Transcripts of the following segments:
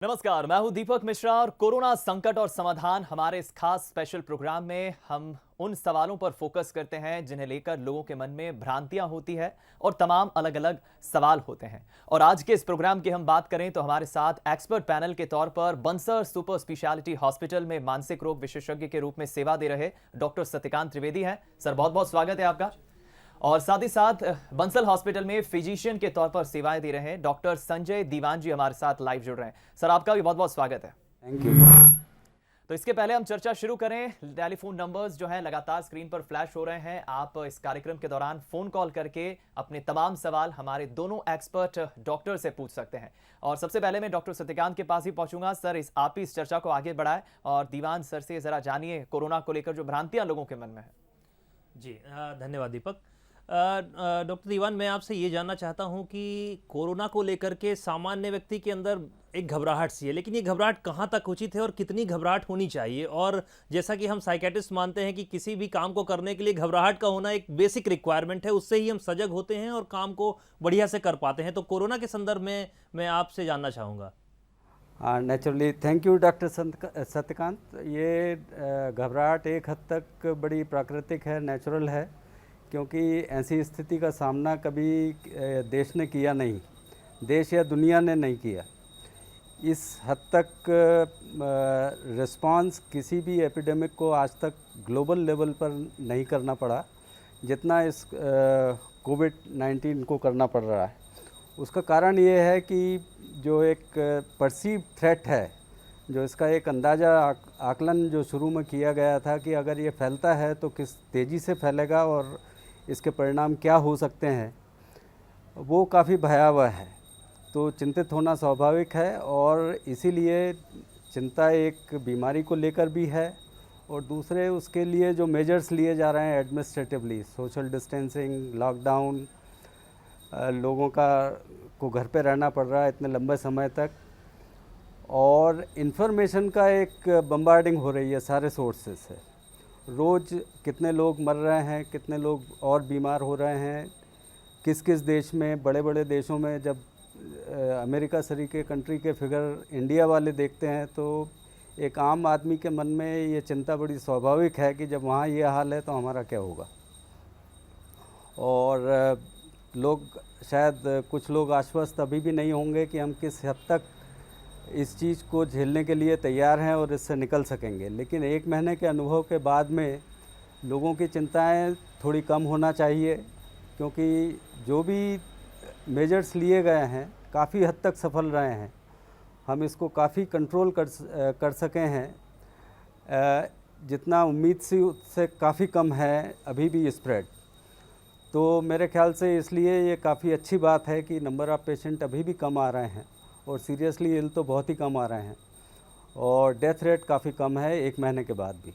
नमस्कार, मैं हूं दीपक मिश्रा और कोरोना संकट और समाधान हमारे इस खास स्पेशल प्रोग्राम में हम उन सवालों पर फोकस करते हैं जिन्हें लेकर लोगों के मन में भ्रांतियां होती है और तमाम अलग अलग सवाल होते हैं। और आज के इस प्रोग्राम की हम बात करें तो हमारे साथ एक्सपर्ट पैनल के तौर पर बंसल सुपर स्पेशलिटी हॉस्पिटल में मानसिक रोग विशेषज्ञ के रूप में सेवा दे रहे डॉक्टर सत्यकांत त्रिवेदी हैं। सर, बहुत बहुत स्वागत है आपका। और साथ ही साथ बंसल हॉस्पिटल में फिजिशियन के तौर पर सेवाएं दे रहे हैं डॉक्टर संजय दीवान जी हमारे साथ लाइव जुड़ रहे हैं। सर, आपका भी बहुत बहुत स्वागत है। Thank you. तो इसके पहले हम चर्चा शुरू करें, टेलीफोन नंबर्स जो है लगातार स्क्रीन पर फ्लैश हो रहे हैं। आप इस कार्यक्रम के दौरान फोन कॉल करके अपने तमाम सवाल हमारे दोनों एक्सपर्ट डॉक्टर से पूछ सकते हैं। और सबसे पहले मैं डॉक्टर सत्यकांत के पास ही पहुंचूंगा। सर, आप ही इस चर्चा को आगे बढ़ाएं और दीवान सर से जरा जानिए कोरोना को लेकर जो भ्रांतियां लोगों के मन में है। जी, धन्यवाद दीपक। डॉक्टर दीवान, मैं आपसे ये जानना चाहता हूँ कि कोरोना को लेकर के सामान्य व्यक्ति के अंदर एक घबराहट सी है, लेकिन ये घबराहट कहाँ तक उचित है और कितनी घबराहट होनी चाहिए? और जैसा कि हम साइकेट्रिस्ट मानते हैं कि किसी भी काम को करने के लिए घबराहट का होना एक बेसिक रिक्वायरमेंट है, उससे ही हम सजग होते हैं और काम को बढ़िया से कर पाते हैं। तो कोरोना के संदर्भ में मैं आपसे जानना चाहूँगा। Naturally thank you doctor Satyakant. ये घबराहट एक हद तक बड़ी प्राकृतिक है, नेचुरल है, क्योंकि ऐसी स्थिति का सामना कभी देश ने किया नहीं, देश या दुनिया ने नहीं किया। इस हद तक रिस्पांस किसी भी एपिडेमिक को आज तक ग्लोबल लेवल पर नहीं करना पड़ा जितना इस कोविड-19 को करना पड़ रहा है। उसका कारण ये है कि जो एक परसीव थ्रेट है, जो इसका एक अंदाज़ा आकलन जो शुरू में किया गया था कि अगर ये फैलता है तो किस तेज़ी से फैलेगा और इसके परिणाम क्या हो सकते हैं, वो काफ़ी भयावह है। तो चिंतित होना स्वाभाविक है और इसीलिए चिंता एक बीमारी को लेकर भी है और दूसरे उसके लिए जो मेजर्स लिए जा रहे हैं एडमिनिस्ट्रेटिवली, सोशल डिस्टेंसिंग, लॉकडाउन, लोगों को घर पे रहना पड़ रहा है इतने लंबे समय तक, और इन्फॉर्मेशन का एक बम्बार्डिंग हो रही है सारे सोर्सेज से। रोज़ कितने लोग मर रहे हैं, कितने लोग और बीमार हो रहे हैं, किस किस देश में, बड़े बड़े देशों में जब अमेरिका सरी के कंट्री के फिगर इंडिया वाले देखते हैं तो एक आम आदमी के मन में ये चिंता बड़ी स्वाभाविक है कि जब वहाँ ये हाल है तो हमारा क्या होगा। और लोग शायद कुछ लोग आश्वस्त अभी भी नहीं होंगे कि हम किस हद तक इस चीज़ को झेलने के लिए तैयार हैं और इससे निकल सकेंगे। लेकिन एक महीने के अनुभव के बाद में लोगों की चिंताएं थोड़ी कम होना चाहिए, क्योंकि जो भी मेजर्स लिए गए हैं काफ़ी हद तक सफल रहे हैं। हम इसको काफ़ी कंट्रोल कर सके हैं। जितना उम्मीद सी उससे काफ़ी कम है अभी भी स्प्रेड। तो मेरे ख्याल से इसलिए ये काफ़ी अच्छी बात है कि नंबर ऑफ़ पेशेंट अभी भी कम आ रहे हैं और सीरियसली इल तो बहुत ही कम आ रहे हैं और डेथ रेट काफ़ी कम है एक महीने के बाद भी।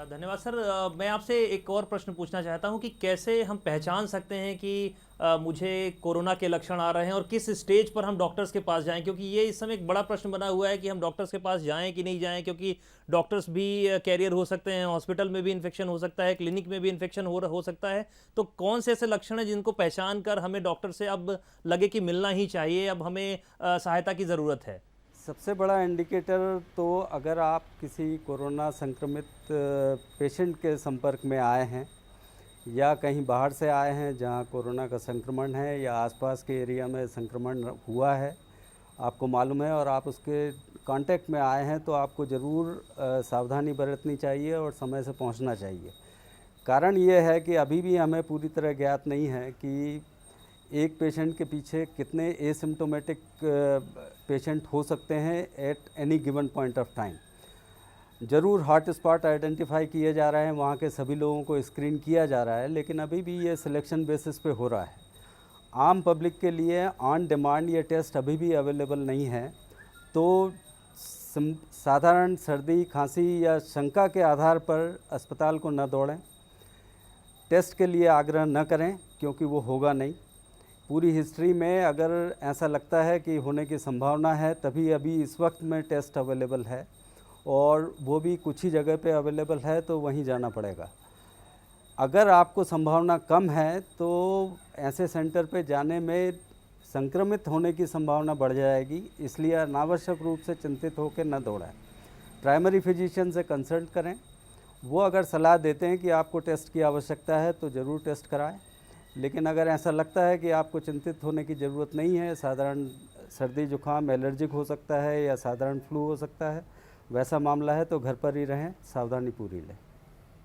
धन्यवाद सर। मैं आपसे एक और प्रश्न पूछना चाहता हूं कि कैसे हम पहचान सकते हैं कि मुझे कोरोना के लक्षण आ रहे हैं और किस स्टेज पर हम डॉक्टर्स के पास जाएं, क्योंकि ये इस समय एक बड़ा प्रश्न बना हुआ है कि हम डॉक्टर्स के पास जाएं कि नहीं जाएं, क्योंकि डॉक्टर्स भी कैरियर हो सकते हैं, हॉस्पिटल में भी इन्फेक्शन हो सकता है, क्लिनिक में भी इन्फेक्शन हो सकता है। तो कौन से ऐसे लक्षण हैं जिनको पहचान कर हमें डॉक्टर से अब लगे कि मिलना ही चाहिए, अब हमें सहायता की ज़रूरत है? सबसे बड़ा इंडिकेटर तो अगर आप किसी कोरोना संक्रमित पेशेंट के संपर्क में आए हैं या कहीं बाहर से आए हैं जहां कोरोना का संक्रमण है या आसपास के एरिया में संक्रमण हुआ है, आपको मालूम है और आप उसके कांटेक्ट में आए हैं, तो आपको ज़रूर सावधानी बरतनी चाहिए और समय से पहुंचना चाहिए। कारण ये है कि अभी भी हमें पूरी तरह ज्ञात नहीं है कि एक पेशेंट के पीछे कितने एसिम्प्टोमेटिक पेशेंट हो सकते हैं at any given point of time. ज़रूर हॉट स्पॉट आइडेंटिफाई किए जा रहे हैं, वहाँ के सभी लोगों को स्क्रीन किया जा रहा है, लेकिन अभी भी ये सिलेक्शन बेसिस पे हो रहा है। आम पब्लिक के लिए ऑन डिमांड ये टेस्ट अभी भी अवेलेबल नहीं है। तो साधारण सर्दी, खांसी या शंका के आधार पर अस्पताल को न दौड़ें, टेस्ट के लिए आग्रह न करें, क्योंकि वो होगा नहीं। पूरी हिस्ट्री में अगर ऐसा लगता है कि होने की संभावना है, तभी अभी इस वक्त में टेस्ट अवेलेबल है और वो भी कुछ ही जगह पे अवेलेबल है, तो वहीं जाना पड़ेगा। अगर आपको संभावना कम है तो ऐसे सेंटर पे जाने में संक्रमित होने की संभावना बढ़ जाएगी, इसलिए अनावश्यक रूप से चिंतित होकर न दौड़ाएं। प्राइमरी फिजिशियन से कंसल्ट करें, वो अगर सलाह देते हैं कि आपको टेस्ट की आवश्यकता है तो ज़रूर टेस्ट कराएं। लेकिन अगर ऐसा लगता है कि आपको चिंतित होने की ज़रूरत नहीं है, साधारण सर्दी जुकाम एलर्जिक हो सकता है या साधारण फ्लू हो सकता है, वैसा मामला है तो घर पर ही रहें, सावधानी पूरी लें।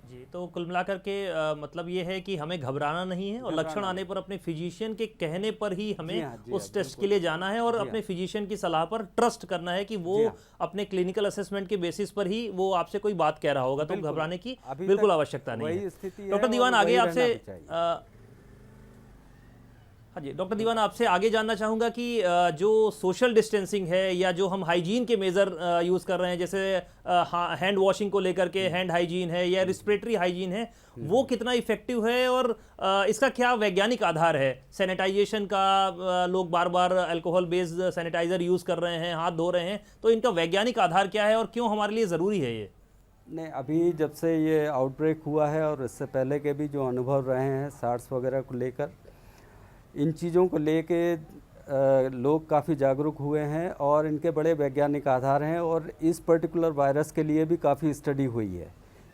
जी, तो कुल मिलाकर के मतलब ये है कि हमें घबराना नहीं है और लक्षण आने पर अपने फिजिशियन के कहने पर ही हमें उस टेस्ट के लिए जाना है और अपने फिजिशियन की सलाह पर ट्रस्ट करना है कि वो अपने क्लिनिकल असेसमेंट के बेसिस पर ही वो आपसे कोई बात कह रहा होगा, तो घबराने की बिल्कुल आवश्यकता नहीं है। डॉक्टर दीवान आगे आपसे हाँ जी, डॉक्टर दीवान आपसे आगे जानना चाहूँगा कि जो सोशल डिस्टेंसिंग है या जो हम हाइजीन के मेज़र यूज़ कर रहे हैं, जैसे हैंड वॉशिंग को लेकर के हैंड हाइजीन है या रिस्पिरेटरी हाइजीन है, वो कितना इफेक्टिव है और इसका क्या वैज्ञानिक आधार है? सैनिटाइजेशन का लोग बार बार अल्कोहल बेस्ड सैनिटाइज़र यूज़ कर रहे हैं, हाथ धो रहे हैं, तो इनका वैज्ञानिक आधार क्या है और क्यों हमारे लिए ज़रूरी है ये? नहीं, अभी जब से ये आउटब्रेक हुआ है और इससे पहले के भी जो अनुभव रहे हैं सार्स वगैरह को लेकर, इन चीज़ों को लेके लोग काफ़ी जागरूक हुए हैं और इनके बड़े वैज्ञानिक आधार हैं और इस पर्टिकुलर वायरस के लिए भी काफ़ी स्टडी हुई है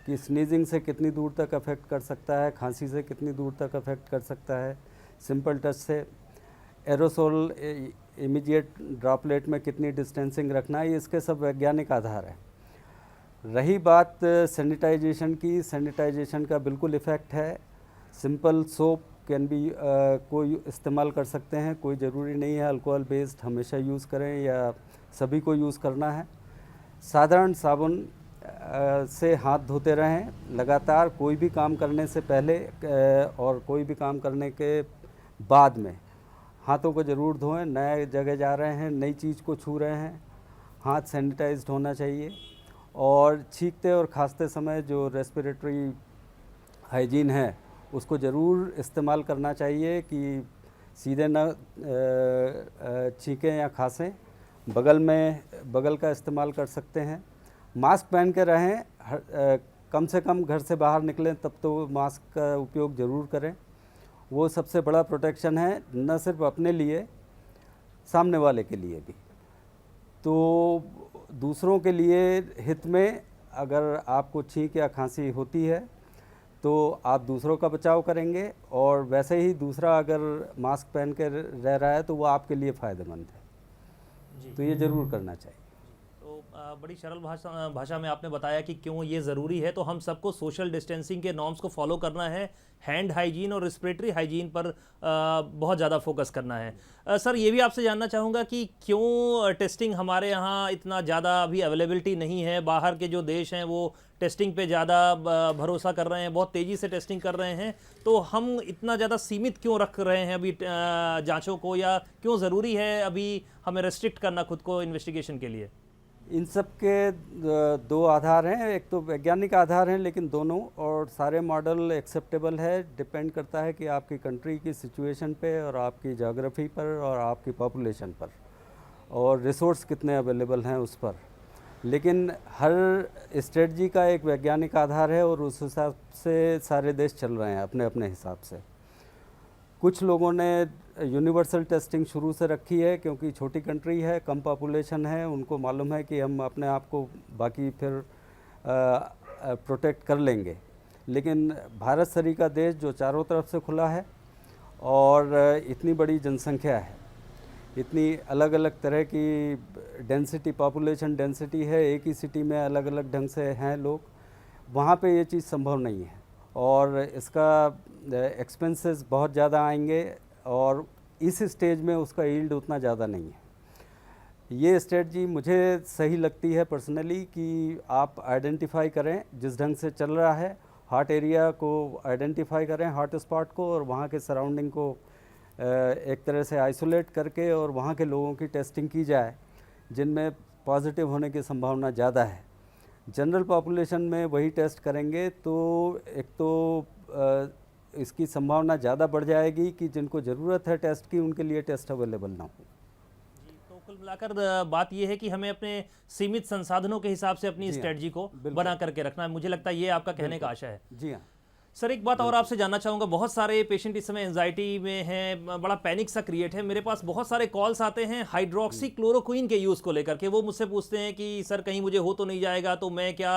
कि स्नीजिंग से कितनी दूर तक अफेक्ट कर सकता है, खांसी से कितनी दूर तक अफेक्ट कर सकता है, सिंपल टच से, एरोसोल इमीडिएट ड्रॉपलेट में कितनी डिस्टेंसिंग रखना है, इसके सब वैज्ञानिक आधार है। रही बात सैनिटाइजेशन की, सैनिटाइजेशन का बिल्कुल इफ़ेक्ट है। सिंपल सोप कैन बी कोई इस्तेमाल कर सकते हैं, कोई ज़रूरी नहीं है अल्कोहल बेस्ड हमेशा यूज़ करें या सभी को यूज़ करना है। साधारण साबुन से हाथ धोते रहें लगातार, कोई भी काम करने से पहले और कोई भी काम करने के बाद में हाथों को ज़रूर धोएं। नए जगह जा रहे हैं, नई चीज़ को छू रहे हैं, हाथ सैनिटाइज्ड होना चाहिए और छींकते और खांसते समय जो रेस्पिरेटरी हाइजीन है उसको ज़रूर इस्तेमाल करना चाहिए कि सीधे न छींकें या खांसें, बगल का इस्तेमाल कर सकते हैं। मास्क पहन के रहें, कम से कम घर से बाहर निकलें तब तो मास्क का उपयोग ज़रूर करें, वो सबसे बड़ा प्रोटेक्शन है, न सिर्फ अपने लिए, सामने वाले के लिए भी। तो दूसरों के लिए हित में अगर आपको छींक या खांसी होती है तो आप दूसरों का बचाव करेंगे और वैसे ही दूसरा अगर मास्क पहन कर रह रहा है तो वो आपके लिए फ़ायदेमंद है, तो ये ज़रूर करना चाहिए। तो बड़ी सरल भाषा में आपने बताया कि क्यों ये ज़रूरी है। तो हम सबको सोशल डिस्टेंसिंग के नॉर्म्स को फॉलो करना है, हैंड हाइजीन और रिस्पिरेटरी हाइजीन पर बहुत ज़्यादा फोकस करना है। सर, ये भी आपसे जानना चाहूँगा कि क्यों टेस्टिंग हमारे यहाँ इतना ज़्यादा अभी अवेलेबिलिटी नहीं है? बाहर के जो देश हैं वो टेस्टिंग पे ज़्यादा भरोसा कर रहे हैं, बहुत तेज़ी से टेस्टिंग कर रहे हैं, तो हम इतना ज़्यादा सीमित क्यों रख रहे हैं अभी जाँचों को, या क्यों ज़रूरी है अभी हमें रेस्ट्रिक्ट करना खुद को इन्वेस्टिगेशन के लिए? इन सब के दो आधार हैं, एक तो वैज्ञानिक आधार हैं लेकिन दोनों, और सारे मॉडल एक्सेप्टेबल है, डिपेंड करता है कि आपकी कंट्री की सिचुएशन पे और आपकी ज्योग्राफी पर और आपकी पॉपुलेशन पर और रिसोर्स कितने अवेलेबल हैं उस पर। लेकिन हर स्ट्रेटजी का एक वैज्ञानिक आधार है और उस हिसाब से सारे देश चल रहे हैं अपने अपने हिसाब से। कुछ लोगों ने यूनिवर्सल टेस्टिंग शुरू से रखी है क्योंकि छोटी कंट्री है, कम पॉपुलेशन है, उनको मालूम है कि हम अपने आप को बाकी फिर प्रोटेक्ट कर लेंगे। लेकिन भारत सरीका देश जो चारों तरफ से खुला है और इतनी बड़ी जनसंख्या है, इतनी अलग अलग तरह की डेंसिटी, पॉपुलेशन डेंसिटी है, एक ही सिटी में अलग अलग ढंग से हैं लोग, वहाँ पे ये चीज़ संभव नहीं है और इसका एक्सपेंसेस बहुत ज़्यादा आएंगे और इस स्टेज में उसका यील्ड उतना ज़्यादा नहीं है। ये स्ट्रेटजी मुझे सही लगती है पर्सनली कि आप आइडेंटिफाई करें जिस ढंग से चल रहा है, हॉट एरिया को आइडेंटिफाई करें, हॉट स्पॉट को, और वहाँ के सराउंडिंग को एक तरह से आइसोलेट करके और वहाँ के लोगों की टेस्टिंग की जाए जिनमें पॉजिटिव होने की संभावना ज़्यादा है। जनरल पॉपुलेशन में वही टेस्ट करेंगे तो एक तो इसकी संभावना ज़्यादा बढ़ जाएगी कि जिनको ज़रूरत है टेस्ट की उनके लिए टेस्ट अवेलेबल ना हो। जी, तो कुल मिलाकर बात यह है कि हमें अपने सीमित संसाधनों के हिसाब से अपनी स्ट्रेटजी को बना करके रखना है। मुझे लगता है ये आपका कहने का आशा है। जी हाँ। सर एक बात और आपसे जानना चाहूँगा, बहुत सारे पेशेंट इस समय एंजाइटी में हैं, बड़ा पैनिक सा क्रिएट है। मेरे पास बहुत सारे कॉल्स आते हैं हाइड्रोक्सी क्लोरोक्विन के यूज़ को लेकर के। वो मुझसे पूछते हैं कि सर कहीं मुझे हो तो नहीं जाएगा, तो मैं क्या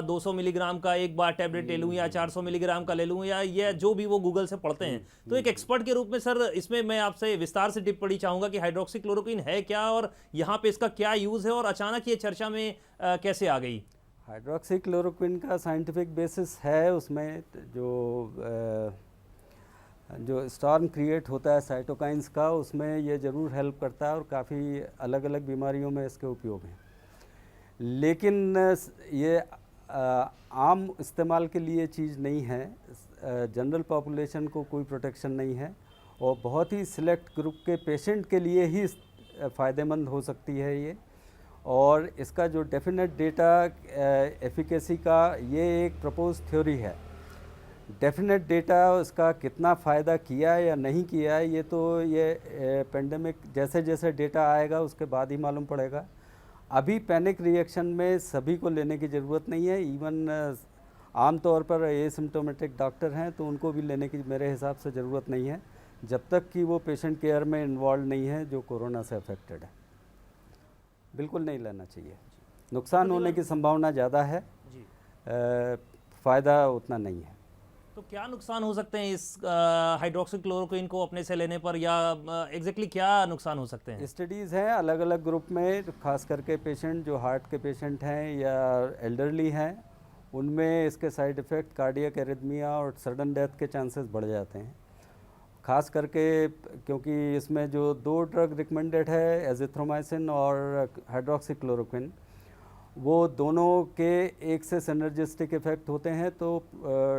200 मिलीग्राम का एक बार टैबलेट ले लूँ या 400 मिलीग्राम का ले लूँ, या ये जो भी वो गूगल से पढ़ते हैं। तो एक एक्सपर्ट के रूप में सर इसमें मैं आपसे विस्तार से टिप्पणी चाहूँगा कि हाइड्रोक्सी क्लोरोक्विन है क्या और यहाँ पे इसका क्या यूज़ है और अचानक ये चर्चा में कैसे आ गई? हाइड्रोक्सी क्लोरोक्विन का साइंटिफिक बेसिस है, उसमें जो स्टॉर्म क्रिएट होता है साइटोकाइंस का, उसमें ये ज़रूर हेल्प करता है और काफ़ी अलग अलग बीमारियों में इसके उपयोग हैं। लेकिन ये आम इस्तेमाल के लिए चीज़ नहीं है, जनरल पॉपुलेशन को कोई प्रोटेक्शन नहीं है और बहुत ही सिलेक्ट ग्रुप के पेशेंट के लिए ही फ़ायदेमंद हो सकती है ये। और इसका जो डेफिनेट डेटा एफिकेसी का, ये एक प्रपोज थ्योरी है। डेफिनेट डेटा उसका कितना फ़ायदा किया है या नहीं किया है, ये तो पेंडेमिक जैसे जैसे डेटा आएगा उसके बाद ही मालूम पड़ेगा। अभी पैनिक रिएक्शन में सभी को लेने की ज़रूरत नहीं है। इवन आम तौर पर एसिम्प्टोमेटिक डॉक्टर हैं तो उनको भी लेने की मेरे हिसाब से ज़रूरत नहीं है, जब तक कि वो पेशेंट केयर में इन्वॉल्व नहीं है जो कोरोना से अफेक्टेड है। बिल्कुल नहीं लेना चाहिए, नुकसान होने की संभावना ज़्यादा है, फ़ायदा उतना नहीं है। तो क्या नुकसान हो सकते हैं इस हाइड्रोक्सी क्लोरोक्विन को अपने से लेने पर, या एग्जैक्टली क्या नुकसान हो सकते हैं? स्टडीज़ हैं अलग अलग ग्रुप में, खास करके पेशेंट जो हार्ट के पेशेंट हैं या एल्डरली हैं, उनमें इसके साइड इफ़ेक्ट कार्डियक एरिथमिया और सडन डेथ के चांसेस बढ़ जाते हैं। खास करके क्योंकि इसमें जो 2 ड्रग रिकमेंडेड है, एजिथ्रोमाइसिन और हाइड्रोक्सी क्लोरोक्विन, वो दोनों के एक से सिनर्जिस्टिक इफ़ेक्ट होते हैं, तो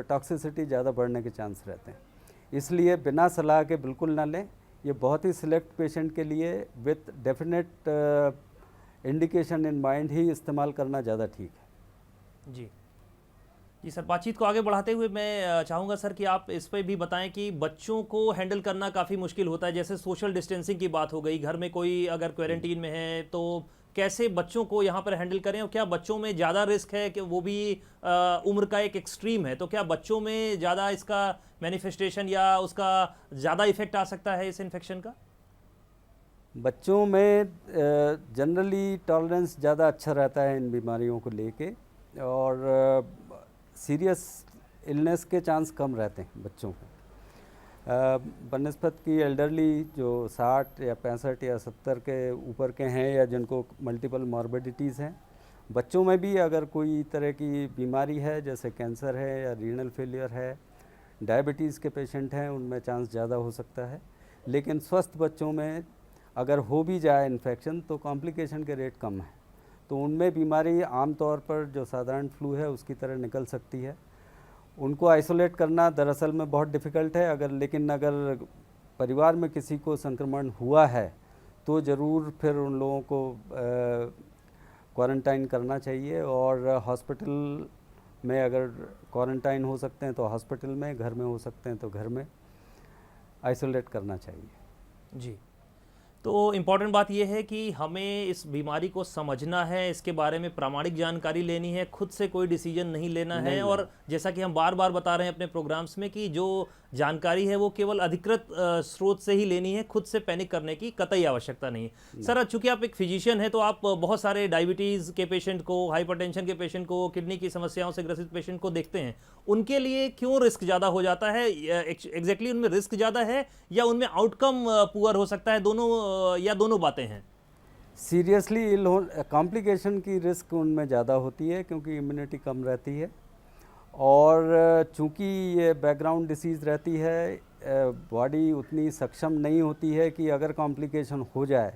टॉक्सिसिटी ज़्यादा बढ़ने के चांस रहते हैं। इसलिए बिना सलाह के बिल्कुल ना लें। ये बहुत ही सिलेक्ट पेशेंट के लिए with definite indication in mind ही इस्तेमाल करना ज़्यादा ठीक है। जी जी सर, बातचीत को आगे बढ़ाते हुए मैं चाहूँगा सर कि आप इस पर भी बताएं कि बच्चों को हैंडल करना काफ़ी मुश्किल होता है। जैसे सोशल डिस्टेंसिंग की बात हो गई, घर में कोई अगर क्वारंटीन में है तो कैसे बच्चों को यहाँ पर हैंडल करें, और क्या बच्चों में ज़्यादा रिस्क है कि वो भी उम्र का एक एक्सट्रीम है, तो क्या बच्चों में ज़्यादा इसका मैनिफेस्टेशन या उसका ज़्यादा इफेक्ट आ सकता है इस इन्फेक्शन का? बच्चों में जनरली टॉलरेंस ज़्यादा अच्छा रहता है इन बीमारियों को लेके, और सीरियस इलनेस के चांस कम रहते हैं बच्चों को बनस्पत की एल्डरली जो 60 या 65 या 70 के ऊपर के हैं या जिनको मल्टीपल मॉर्बिडिटीज़ हैं। बच्चों में भी अगर कोई तरह की बीमारी है, जैसे कैंसर है या रीनल फेलियर है, डायबिटीज़ के पेशेंट हैं, उनमें चांस ज़्यादा हो सकता है। लेकिन स्वस्थ बच्चों में अगर हो भी जाए इन्फेक्शन तो कॉम्प्लिकेशन के रेट कम है, तो उनमें बीमारी आमतौर पर जो साधारण फ्लू है उसकी तरह निकल सकती है। उनको आइसोलेट करना दरअसल में बहुत डिफ़िकल्ट है, लेकिन अगर परिवार में किसी को संक्रमण हुआ है तो ज़रूर फिर उन लोगों को क्वारंटाइन करना चाहिए, और हॉस्पिटल में अगर क्वारंटाइन हो सकते हैं तो हॉस्पिटल में, घर में हो सकते हैं तो घर में आइसोलेट करना चाहिए। जी, तो इम्पॉर्टेंट बात यह है कि हमें इस बीमारी को समझना है, इसके बारे में प्रामाणिक जानकारी लेनी है, खुद से कोई डिसीजन नहीं लेना है। और जैसा कि हम बार बार बता रहे हैं अपने प्रोग्राम्स में कि जो जानकारी है वो केवल अधिकृत स्रोत से ही लेनी है, खुद से पैनिक करने की कतई आवश्यकता नहीं है। सर, चूंकि आप एक फिजिशियन हैं तो आप बहुत सारे डायबिटीज़ के पेशेंट को, हाइपरटेंशन के पेशेंट को, किडनी की समस्याओं से ग्रसित पेशेंट को देखते हैं। उनके लिए क्यों रिस्क ज़्यादा हो जाता है? एग्जैक्टली उनमें रिस्क ज़्यादा है या उनमें आउटकम पुअर हो सकता है, दोनों या दोनों बातें हैं? सीरियसली इल हो कॉम्प्लिकेशन की रिस्क उनमें ज़्यादा होती है क्योंकि इम्यूनिटी कम रहती है, और चूँकि ये बैकग्राउंड डिसीज़ रहती है, बॉडी उतनी सक्षम नहीं होती है कि अगर कॉम्प्लिकेशन हो जाए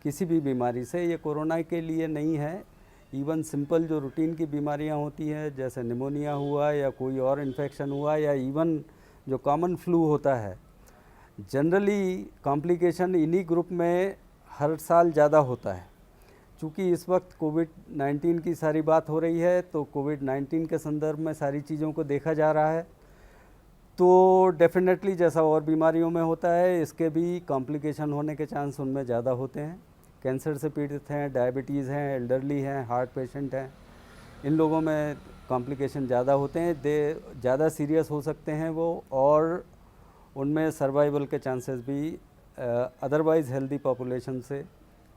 किसी भी बीमारी से। ये कोरोना के लिए नहीं है, इवन सिंपल जो रूटीन की बीमारियां होती हैं जैसे निमोनिया हुआ या कोई और इन्फेक्शन हुआ या इवन जो कॉमन फ्लू होता है, जनरली कॉम्प्लिकेशन इन्हीं ग्रुप में हर साल ज़्यादा होता है। चूँकि इस वक्त कोविड-19 की सारी बात हो रही है तो कोविड-19 के संदर्भ में सारी चीज़ों को देखा जा रहा है, तो डेफिनेटली जैसा और बीमारियों में होता है इसके भी कॉम्प्लिकेशन होने के चांस उनमें ज़्यादा होते हैं। कैंसर से पीड़ित हैं, डायबिटीज़ हैं, एल्डरली हैं, हार्ट पेशेंट हैं, इन लोगों में कॉम्प्लिकेशन ज़्यादा होते हैं, ज़्यादा सीरियस हो सकते हैं वो, और उनमें सर्वाइवल के चांसेस भी अदरवाइज़ हेल्दी पॉपुलेशन से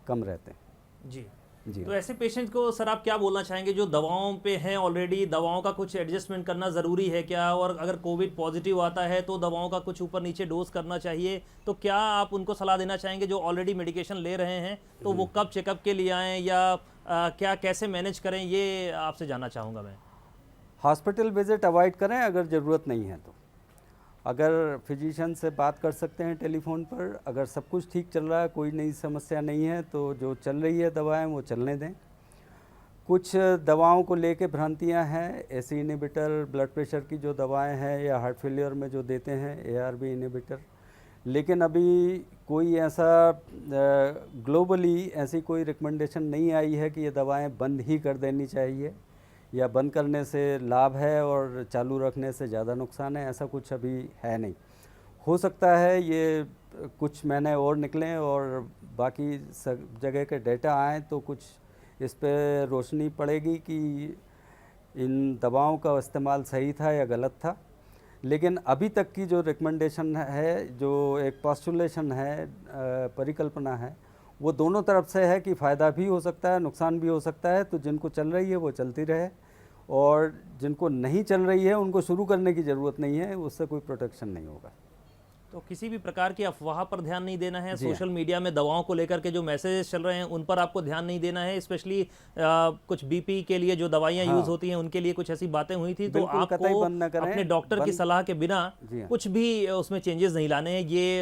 कम रहते हैं। जी जी तो ऐसे पेशेंट को सर आप क्या बोलना चाहेंगे जो दवाओं पे हैं ऑलरेडी, दवाओं का कुछ एडजस्टमेंट करना ज़रूरी है क्या? और अगर कोविड पॉजिटिव आता है तो दवाओं का कुछ ऊपर नीचे डोज करना चाहिए, तो क्या आप उनको सलाह देना चाहेंगे जो ऑलरेडी मेडिकेशन ले रहे हैं, तो वो कब चेकअप के लिए आएँ या क्या कैसे मैनेज करें, ये आपसे जानना चाहूँगा मैं। हॉस्पिटल विज़िट अवॉइड करें अगर ज़रूरत नहीं है तो। अगर फिजिशियन से बात कर सकते हैं टेलीफोन पर, अगर सब कुछ ठीक चल रहा है, कोई नई समस्या नहीं है, तो जो चल रही है दवाएं वो चलने दें। कुछ दवाओं को लेके भ्रांतियां हैं, एसी इनहिबिटर, ब्लड प्रेशर की जो दवाएं हैं या हार्ट फेलियर में जो देते हैं ARB इनहिबिटर, लेकिन अभी कोई ऐसा ग्लोबली ऐसी कोई रिकमेंडेशन नहीं आई है कि ये दवाएं बंद ही कर देनी चाहिए या बंद करने से लाभ है और चालू रखने से ज़्यादा नुकसान है, ऐसा कुछ अभी है नहीं। हो सकता है ये कुछ महीने और निकलें और बाकी सब जगह के डेटा आएँ तो कुछ इस पे रोशनी पड़ेगी कि इन दवाओं का इस्तेमाल सही था या गलत था। लेकिन अभी तक की जो रिकमेंडेशन है, जो एक पोस्टुलेशन है, परिकल्पना है, वो दोनों तरफ से है कि फ़ायदा भी हो सकता है, नुकसान भी हो सकता है। तो जिनको चल रही है वो चलती रहे, और जिनको नहीं चल रही है उनको शुरू करने की ज़रूरत नहीं है, उससे कोई प्रोटेक्शन नहीं होगा। तो किसी भी प्रकार की अफवाह पर ध्यान नहीं देना है। जी सोशल मीडिया में दवाओं को लेकर के जो मैसेजेस चल रहे हैं उन पर आपको ध्यान नहीं देना है। स्पेशली कुछ बीपी के लिए जो दवाइयां यूज होती हैं उनके लिए कुछ ऐसी बातें हुई थी, तो बिल्कुल कतई आपको बंद न करें, अपने डॉक्टर की सलाह के बिना जी हाँ। कुछ भी उसमें चेंजेस नहीं लाने हैं, ये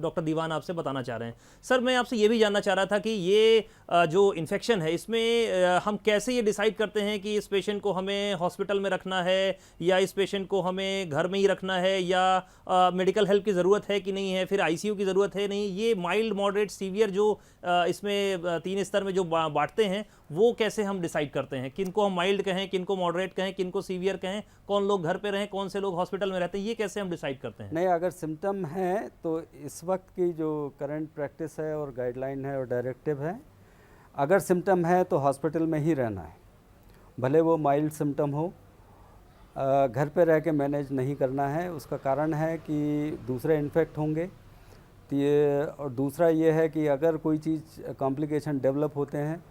डॉक्टर दीवान आपसे बताना चाह रहे हैं। सर मैं आपसे ये भी जानना चाह रहा था कि ये जो इन्फेक्शन है इसमें हम कैसे ये डिसाइड करते हैं कि इस पेशेंट को हमें हॉस्पिटल में रखना है या इस पेशेंट को हमें घर में ही रखना है, या मेडिकल हेल्प की ज़रूरत है कि नहीं है, फिर आईसीयू की ज़रूरत है नहीं? ये माइल्ड, मॉडरेट, सीवियर जो इसमें 3 स्तर में जो बांटते हैं, वो कैसे हम डिसाइड करते हैं? किनको हम माइल्ड कहें, किनको मॉडरेट कहें, किनको सीवियर कहें, कौन लोग घर पे रहें, कौन से लोग हॉस्पिटल में रहते हैं, ये कैसे हम डिसाइड करते हैं? नहीं, अगर सिम्टम है तो इस वक्त की जो करंट प्रैक्टिस है और गाइडलाइन है और डायरेक्टिव है, अगर सिम्टम है तो हॉस्पिटल में ही रहना है, भले वो माइल्ड सिम्टम हो। घर पे रह के मैनेज नहीं करना है। उसका कारण है कि दूसरे इन्फेक्ट होंगे, तो ये, और दूसरा ये है कि अगर कोई चीज़ कॉम्प्लिकेशन डेवलप होते हैं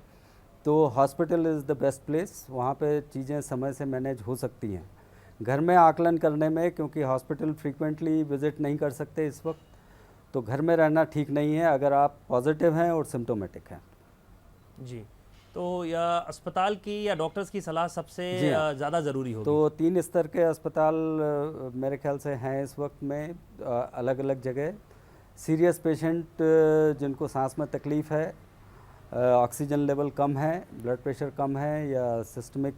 तो hospital is the best place, वहाँ पे चीज़ें समय से मैनेज हो सकती हैं। घर में आकलन करने में, क्योंकि हॉस्पिटल फ्रीक्वेंटली विज़िट नहीं कर सकते इस वक्त, तो घर में रहना ठीक नहीं है अगर आप पॉजिटिव हैं और सिम्टोमेटिक हैं। जी, तो या अस्पताल की या डॉक्टर्स की सलाह सबसे ज़्यादा ज़रूरी होगी। तो 3 स्तर के अस्पताल मेरे ख्याल से हैं इस वक्त में, अलग अलग जगह। सीरियस पेशेंट जिनको सांस में तकलीफ़ है, ऑक्सीजन लेवल कम है, ब्लड प्रेशर कम है या सिस्टमिक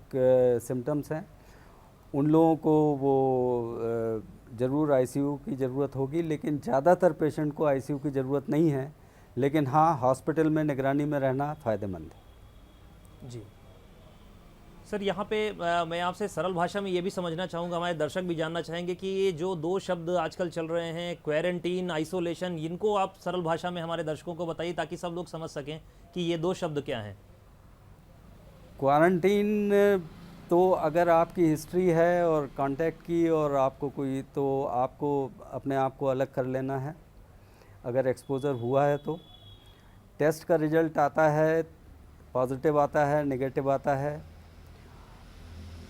सिम्टम्स हैं, उन लोगों को वो ज़रूर आईसीयू की ज़रूरत होगी। लेकिन ज़्यादातर पेशेंट को आईसीयू की ज़रूरत नहीं है, लेकिन हाँ, हॉस्पिटल में निगरानी में रहना फ़ायदेमंद है। जी सर, यहाँ पे मैं आपसे सरल भाषा में ये भी समझना चाहूँगा, हमारे दर्शक भी जानना चाहेंगे कि ये जो 2 शब्द आजकल चल रहे हैं, क्वारंटीन, आइसोलेशन, इनको आप सरल भाषा में हमारे दर्शकों को बताइए ताकि सब लोग समझ सकें कि ये 2 शब्द क्या हैं। क्वारंटीन तो अगर आपकी हिस्ट्री है और कांटेक्ट की और आपको कोई, तो आपको अपने आप को अलग कर लेना है। अगर एक्सपोज़र हुआ है तो टेस्ट का रिज़ल्ट आता है, पॉजिटिव आता है, नेगेटिव आता है,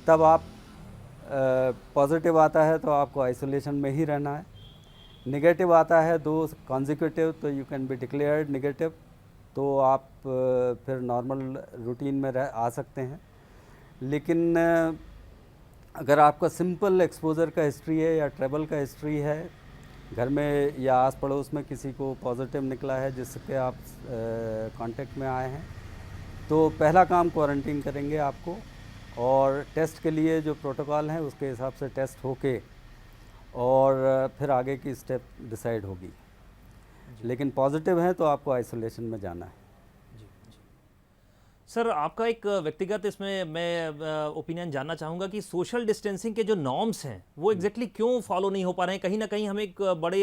तब आप, पॉजिटिव आता है तो आपको आइसोलेशन में ही रहना है। नेगेटिव आता है 2 कॉन्जिक्यूटिव, तो you can be declared negative, तो आप फिर नॉर्मल रूटीन में आ सकते हैं। लेकिन अगर आपका सिंपल एक्सपोज़र का हिस्ट्री है या ट्रैवल का हिस्ट्री है, घर में या आस पड़ोस में किसी को पॉजिटिव निकला है जिसके आप कांटेक्ट में आए हैं, तो पहला काम क्वारंटीन करेंगे आपको, और टेस्ट के लिए जो प्रोटोकॉल हैं उसके हिसाब से टेस्ट होके और फिर आगे की स्टेप डिसाइड होगी। लेकिन पॉजिटिव है तो आपको आइसोलेशन में जाना है। जी सर, आपका एक व्यक्तिगत इसमें मैं ओपिनियन जानना चाहूँगा कि सोशल डिस्टेंसिंग के जो नॉर्म्स हैं वो एग्जैक्टली क्यों फॉलो नहीं हो पा रहे हैं? कहीं ना कहीं हम एक बड़े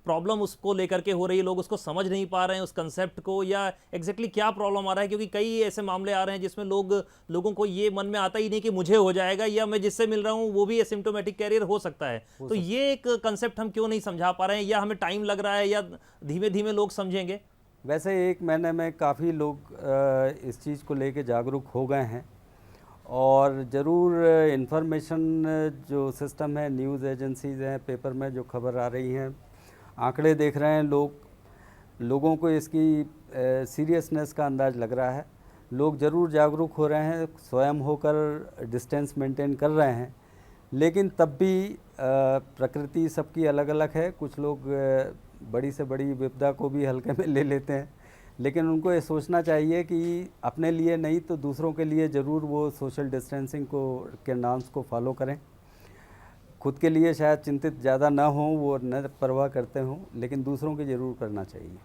प्रॉब्लम उसको लेकर के हो रही है, लोग उसको समझ नहीं पा रहे हैं उस कंसेप्ट को, या एग्जैक्टली क्या प्रॉब्लम आ रहा है? क्योंकि कई ऐसे मामले आ रहे हैं जिसमें लोगों को ये मन में आता ही नहीं कि मुझे हो जाएगा, या मैं जिससे मिल रहा हूँ वो भी एसिम्प्टोमेटिक कैरियर हो सकता है। तो ये एक कंसेप्ट हम क्यों नहीं समझा पा रहे हैं, या हमें टाइम लग रहा है, या धीमे धीमे लोग समझेंगे? वैसे 1 महीने में काफ़ी लोग इस चीज़ को लेके जागरूक हो गए हैं, और ज़रूर इंफॉर्मेशन जो सिस्टम है, न्यूज़ एजेंसीज़ हैं, पेपर में जो खबर आ रही हैं, आंकड़े देख रहे हैं लोगों को इसकी सीरियसनेस का अंदाज़ लग रहा है। लोग ज़रूर जागरूक हो रहे हैं, स्वयं होकर डिस्टेंस मेंटेन कर रहे हैं, लेकिन तब भी प्रकृति सबकी अलग अलग है। कुछ लोग बड़ी से बड़ी विपदा को भी हल्के में ले लेते हैं, लेकिन उनको ये सोचना चाहिए कि अपने लिए नहीं तो दूसरों के लिए ज़रूर वो सोशल डिस्टेंसिंग के नॉर्म्स को फॉलो करें। खुद के लिए शायद चिंतित ज़्यादा ना हो, वो न परवाह करते हों, लेकिन दूसरों के ज़रूर करना चाहिए।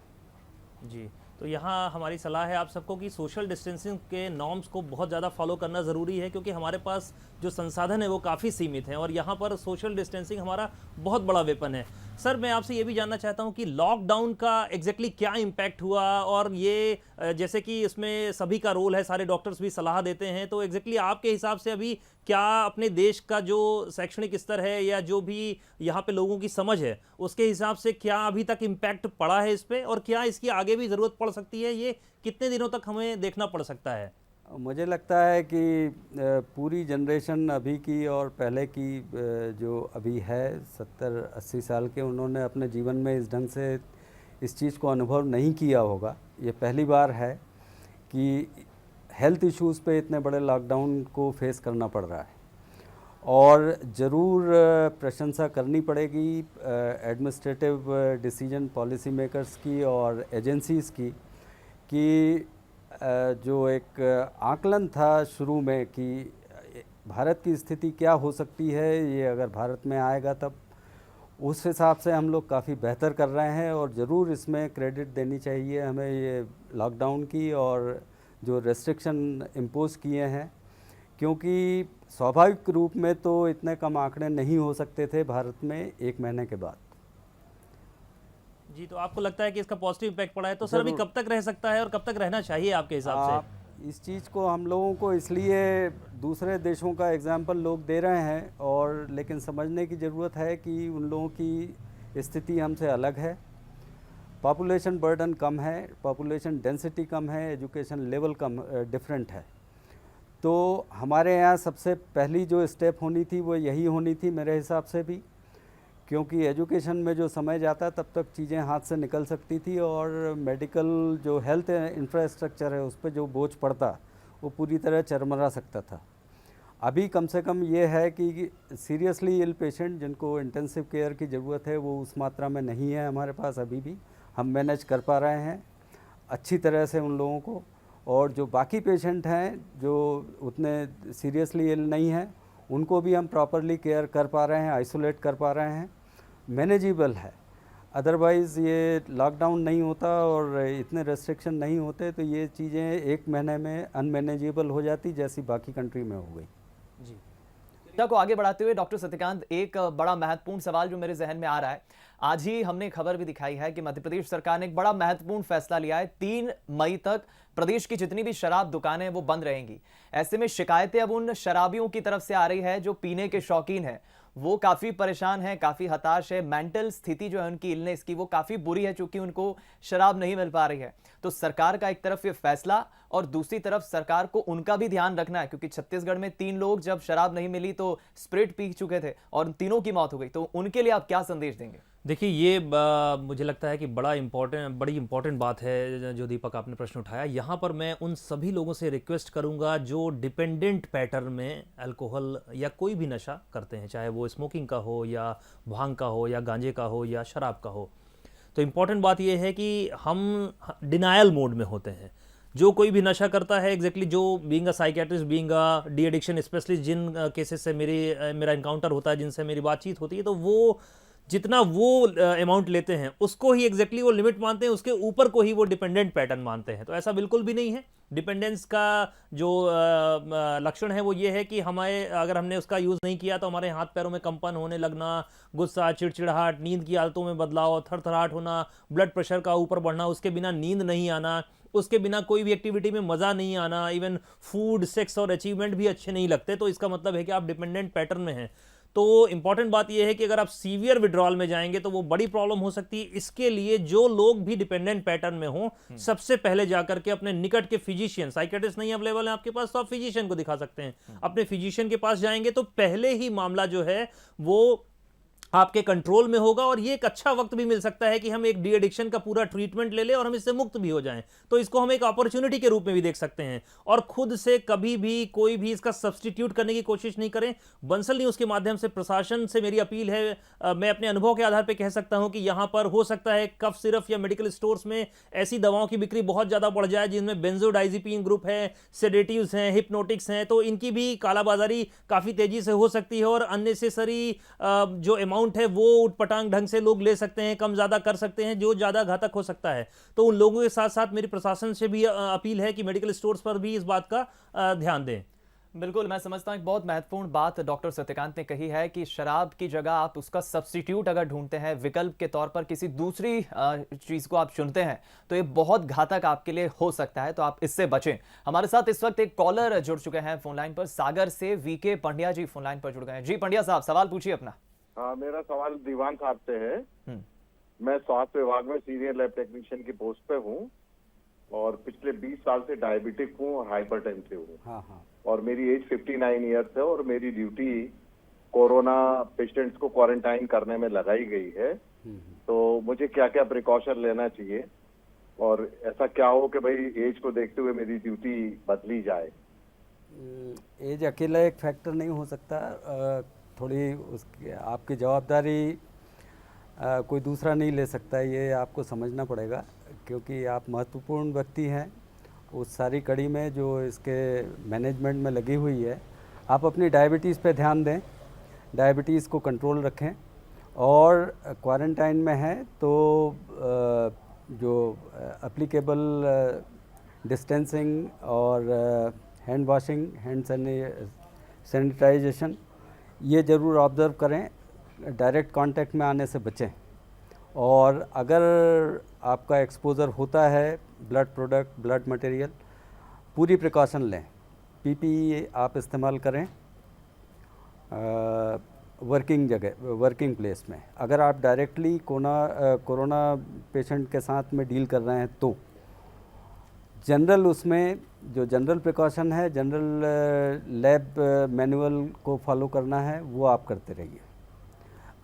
जी, तो यहाँ हमारी सलाह है आप सबको कि सोशल डिस्टेंसिंग के नॉर्म्स को बहुत ज़्यादा फॉलो करना ज़रूरी है, क्योंकि हमारे पास जो संसाधन है वो काफ़ी सीमित हैं, और यहाँ पर सोशल डिस्टेंसिंग हमारा बहुत बड़ा वेपन है। सर, मैं आपसे ये भी जानना चाहता हूँ कि लॉकडाउन का एग्जैक्टली क्या इम्पैक्ट हुआ, और ये जैसे कि इसमें सभी का रोल है, सारे डॉक्टर्स भी सलाह देते हैं, तो एग्जैक्टली आपके हिसाब से अभी क्या अपने देश का जो शैक्षणिक स्तर है, या जो भी यहाँ पे लोगों की समझ है, उसके हिसाब से क्या अभी तक इम्पैक्ट पड़ा है इस पे, और क्या इसकी आगे भी ज़रूरत पड़ सकती है? ये कितने दिनों तक हमें देखना पड़ सकता है? मुझे लगता है कि पूरी जनरेशन अभी की और पहले की जो अभी है 70-80 साल के, उन्होंने अपने जीवन में इस ढंग से इस चीज़ को अनुभव नहीं किया होगा। ये पहली बार है कि हेल्थ इश्यूज़ पे इतने बड़े लॉकडाउन को फेस करना पड़ रहा है, और ज़रूर प्रशंसा करनी पड़ेगी एडमिनिस्ट्रेटिव डिसीजन पॉलिसी मेकर्स की और एजेंसीज़ की, कि जो एक आकलन था शुरू में कि भारत की स्थिति क्या हो सकती है, ये अगर भारत में आएगा तब, उस हिसाब से हम लोग काफ़ी बेहतर कर रहे हैं, और ज़रूर इसमें क्रेडिट देनी चाहिए हमें ये लॉकडाउन की और जो रेस्ट्रिक्शन इम्पोज किए हैं, क्योंकि स्वाभाविक रूप में तो इतने कम आंकड़े नहीं हो सकते थे भारत में 1 महीने के बाद। जी, तो आपको लगता है कि इसका पॉजिटिव इम्पैक्ट पड़ा है, तो सर अभी कब तक रह सकता है और कब तक रहना चाहिए आपके हिसाब से? इस चीज़ को हम लोगों को इसलिए दूसरे देशों का एग्जाम्पल लोग दे रहे हैं, और लेकिन समझने की ज़रूरत है कि उन लोगों की स्थिति हमसे अलग है। पॉपुलेशन बर्डन कम है, पॉपुलेशन डेंसिटी कम है, एजुकेशन लेवल कम डिफरेंट है। तो हमारे यहाँ सबसे पहली जो स्टेप होनी थी वो यही होनी थी मेरे हिसाब से भी, क्योंकि एजुकेशन में जो समय जाता तब तक चीज़ें हाथ से निकल सकती थी, और मेडिकल जो हेल्थ इंफ्रास्ट्रक्चर है उस पर जो बोझ पड़ता वो पूरी तरह चरमरा सकता था। अभी कम से कम ये है कि सीरियसली इल पेशेंट जिनको इंटेंसिव केयर की ज़रूरत है वो उस मात्रा में नहीं है हमारे पास, अभी भी हम मैनेज कर पा रहे हैं अच्छी तरह से उन लोगों को, और जो बाकी पेशेंट हैं जो उतने सीरियसली इल नहीं हैं उनको भी हम प्रॉपरली केयर कर पा रहे हैं, आइसोलेट कर पा रहे हैं, मैनेजेबल है। अदरवाइज़ ये लॉकडाउन नहीं होता और इतने रेस्ट्रिक्शन नहीं होते तो ये चीज़ें 1 महीने में अनमैनेजेबल हो जाती जैसी बाकी कंट्री में हो गई। जी, चर्चा को आगे बढ़ाते हुए डॉक्टर सत्यकांत, एक बड़ा महत्वपूर्ण सवाल जो मेरे जहन में आ रहा है, आज ही हमने खबर भी दिखाई है कि मध्य प्रदेश सरकार ने एक बड़ा महत्वपूर्ण फैसला लिया है। 3 मई तक प्रदेश की जितनी भी शराब दुकानें हैं वो बंद रहेंगी। ऐसे में शिकायतें अब उन शराबियों की तरफ से आ रही है जो पीने के शौकीन हैं, वो काफ़ी परेशान हैं, काफ़ी हताश है, मेंटल स्थिति जो है उनकी इलनेस की वो काफ़ी बुरी है चूंकि उनको शराब नहीं मिल पा रही है। तो सरकार का एक तरफ ये फैसला और दूसरी तरफ सरकार को उनका भी ध्यान रखना है, क्योंकि छत्तीसगढ़ में 3 लोग जब शराब नहीं मिली तो स्प्रिट पी चुके थे और तीनों की मौत हो गई। तो उनके लिए आप क्या संदेश देंगे? देखिए, ये मुझे लगता है कि बड़ी इंपॉर्टेंट बात है जो दीपक आपने प्रश्न उठाया। यहाँ पर मैं उन सभी लोगों से रिक्वेस्ट करूँगा जो डिपेंडेंट पैटर्न में अल्कोहल या कोई भी नशा करते हैं, चाहे वो स्मोकिंग का हो या भांग का हो या गांजे का हो या शराब का हो। तो इम्पॉर्टेंट बात यह है कि हम डिनायल मोड में होते हैं। जो कोई भी नशा करता है, एग्जैक्टली जो being a psychiatrist, being a de addiction specialist, जिन केसेस से मेरा इनकाउंटर होता है, जिनसे मेरी बातचीत होती है, तो वो जितना वो अमाउंट लेते हैं उसको ही एग्जैक्टली वो लिमिट मानते हैं, उसके ऊपर को ही वो डिपेंडेंट पैटर्न मानते हैं। तो ऐसा बिल्कुल भी नहीं है। डिपेंडेंस का जो लक्षण है वो ये है कि हमारे अगर हमने उसका यूज़ नहीं किया तो हमारे हाथ पैरों में कंपन होने लगना, गुस्सा, चिड़चिड़ाहट, नींद की आदतों में बदलाव, थरथराहट होना, ब्लड प्रेशर का ऊपर बढ़ना, उसके बिना नींद नहीं आना, उसके बिना कोई भी एक्टिविटी में मज़ा नहीं आना, इवन फूड, सेक्स और अचीवमेंट भी अच्छे नहीं लगते, तो इसका मतलब है कि आप डिपेंडेंट पैटर्न में हैं। तो इंपॉर्टेंट बात यह है कि अगर आप सीवियर विड्रॉल में जाएंगे तो वो बड़ी प्रॉब्लम हो सकती है। इसके लिए जो लोग भी डिपेंडेंट पैटर्न में हो, सबसे पहले जाकर के अपने निकट के फिजिशियन, साइकेट्रिस्ट नहीं अवेलेबल है आपके पास तो आप फिजिशियन को दिखा सकते हैं। अपने फिजिशियन के पास जाएंगे तो पहले ही मामला जो है वो आपके कंट्रोल में होगा, और ये एक अच्छा वक्त भी मिल सकता है कि हम एक डी एडिक्शन का पूरा ट्रीटमेंट ले लें और हम इससे मुक्त भी हो जाएं। तो इसको हम एक अपॉर्चुनिटी के रूप में भी देख सकते हैं, और खुद से कभी भी कोई भी इसका सब्स्टिट्यूट करने की कोशिश नहीं करें। बंसल न्यूज़ के माध्यम से प्रशासन से मेरी अपील है, मैं अपने अनुभव के आधार पर कह सकता हूं कि यहां पर हो सकता है कफ सिरप या मेडिकल स्टोर्स में ऐसी दवाओं की बिक्री बहुत ज़्यादा बढ़ जाए जिनमें बेंजोडाइजिपीन ग्रुप है, सेडेटिव्स हैं, हिप्नोटिक्स हैं, तो इनकी भी कालाबाजारी काफ़ी तेज़ी से हो सकती है, और अननेसेसरी जो अमाउंट है वो उटपटांग ढंग से लोग ले सकते हैं, कम ज्यादा कर सकते हैं, जो ज्यादा घातक हो सकता है। तो उन लोगों के साथ साथ मेरी प्रशासन से भी अपील है कि मेडिकल स्टोर्स पर भी इस बात का ध्यान दें। बिल्कुल, मैं समझता हूँ एक बहुत महत्वपूर्ण बात डॉक्टर सत्यकांत ने कही है कि शराब की जगह आप उसका सब्स्टिट्यूट अगर ढूंढते हैं, विकल्प के तौर पर किसी दूसरी चीज़ को आप चुनते हैं, तो ये बहुत घातक आपके लिए हो सकता है, तो आप इससे बचें। हमारे साथ इस वक्त एक कॉलर जुड़ चुके हैं फोन लाइन पर, सागर से वीके पंड्या जी फोन लाइन पर जुड़ गए हैं। जी पंड्या साहब, सवाल पूछिए अपना। हाँ, मेरा सवाल दीवान साहब से है। मैं स्वास्थ्य विभाग में सीनियर लैब टेक्नीशियन की पोस्ट पे हूँ और पिछले 20 साल से डायबिटिक हूँ और हाइपरटेंसिव हूँ। हाँ। और मेरी एज 59 ईयर्स है और मेरी ड्यूटी कोरोना पेशेंट्स को क्वारंटाइन करने में लगाई गई है। तो मुझे क्या क्या प्रिकॉशन लेना चाहिए और ऐसा क्या हो कि भाई एज को देखते हुए मेरी ड्यूटी बदली जाए? एज अकेला एक फैक्टर नहीं हो सकता, थोड़ी उसकी आपकी जवाबदारी कोई दूसरा नहीं ले सकता, ये आपको समझना पड़ेगा, क्योंकि आप महत्वपूर्ण व्यक्ति हैं उस सारी कड़ी में जो इसके मैनेजमेंट में लगी हुई है। आप अपनी डायबिटीज़ पे ध्यान दें, डायबिटीज़ को कंट्रोल रखें, और क्वारंटाइन में हैं तो जो एप्लीकेबल डिस्टेंसिंग और हैंड वॉशिंग, हैंड सैनिटाइजेशन ये ज़रूर ऑब्ज़र्व करें, डायरेक्ट कांटेक्ट में आने से बचें। और अगर आपका एक्सपोज़र होता है ब्लड प्रोडक्ट, ब्लड मटेरियल, पूरी प्रिकॉशन लें। पीपीई आप इस्तेमाल करें वर्किंग जगह, वर्किंग प्लेस में। अगर आप डायरेक्टली कोरोना पेशेंट के साथ में डील कर रहे हैं तो जनरल उसमें जो जनरल प्रिकॉशन है, जनरल लैब मैनुअल को फॉलो करना है, वो आप करते रहिए।